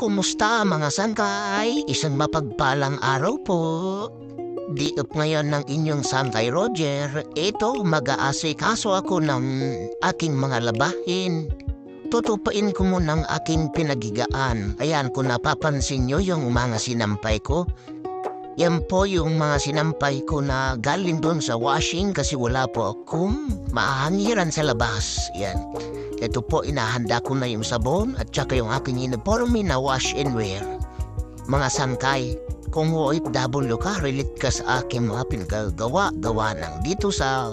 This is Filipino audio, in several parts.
kumusta mga sangkay? Isang mapagpalang araw po. Diop ngayon ng inyong sangkay Roger. Ito, mag-aasikaso ako ng aking mga labahin. Tutupain ko muna ang aking pinagigaan. Ayan, kung napapansin nyo yung mga sinampay ko. Yan po yung mga sinampay ko na galing doon sa washing kasi wala po akong maahangiran sa labas. Yan. Ito po, inahanda ko na yung sabon at saka yung aking uniforme na wash and wear. Mga sangkay, kung OFW ka, relate ka sa aking mga pinagagawa ng dito sa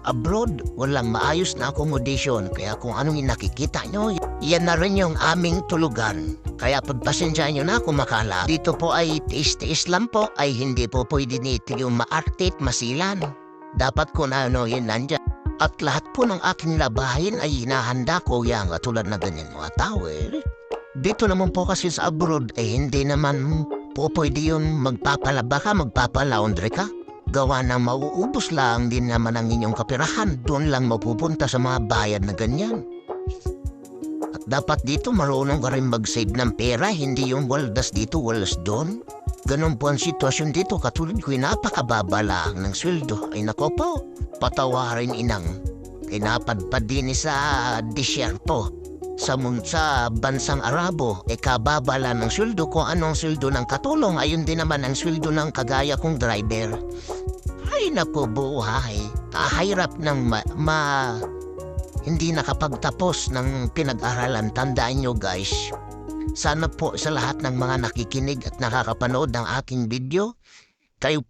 abroad, walang maayos na accommodation. Kaya kung anong nakikita nyo, yan na rin yung aming tulugan. Kaya pagpasensyahan nyo na kung makala. Dito po ay tiis-tiis lang po, ay hindi po pwede nito yung maarte at masilan. Dapat kung ano yun nandyan. At lahat po ng aking labahin ay hinahanda ko yan katulad na ganyan mga towel. Dito naman po kasi sa abroad ay hindi naman po pwede yun magpapalaba ka, magpapalaundry ka. Gawa na mauubos lang din naman ang inyong kapirahan. Doon lang mapupunta sa mga bayad na ganyan. At dapat dito marunong ka rin mag-save ng pera, hindi yung waldas dito, walas doon. Ganon po ang sitwasyon dito, katulad ko napakababa lang ng sweldo. Ay nako po, patawarin inang. Napadpad din sa disyerto. Sa bansang Arabo, kababala ng sweldo ko. Anong sweldo ng katulong, ayun din naman ang sweldo ng kagaya kong driver. Ay nako buhay, kahirap ng hindi nakapagtapos ng pinag-aralan. Tandaan nyo guys, sana po sa lahat ng mga nakikinig at nakakapanood ng aking video, kayo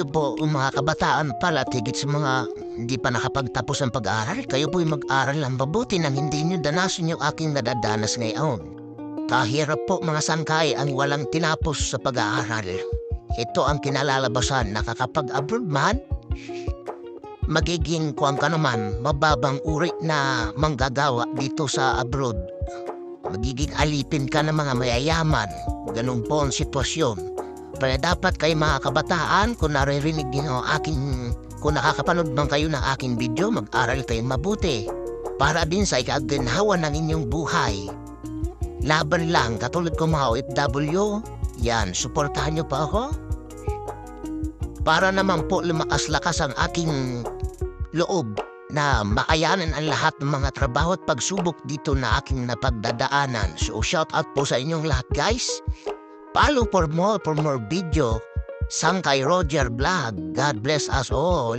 po mga kabataan pala, tigit sa mga hindi pa nakapagtapos ng pag-aaral, kayo po mag-aral ng mabuti nang hindi nyo danasin yung aking nadadanas ngayon. Kahirap po mga sangkay ang walang tinapos sa pag-aaral. Ito ang kinalalabasan, nakakapag-abroad man, magiging kuwang ka naman, mababang uri na manggagawa dito sa abroad. Magiging alipin ka ng mga mayayaman. Ganun po ang sitwasyon. Kaya dapat kayo mga kabataan, kung naririnig nyo kung nakakapanood man kayo ng aking video, mag-aral kayo mabuti. Para din sa ikaginhawa ng inyong buhay. Laban lang, katulad ko mga OFW, yan, suportahan nyo pa ako. Para naman po lumakas-lakas ang aking loob na makayanan ang lahat ng mga trabaho at pagsubok dito na aking napagdadaanan. So shout out po sa inyong lahat guys. Follow for more video. Sangkay Roger Vlog. God bless us all.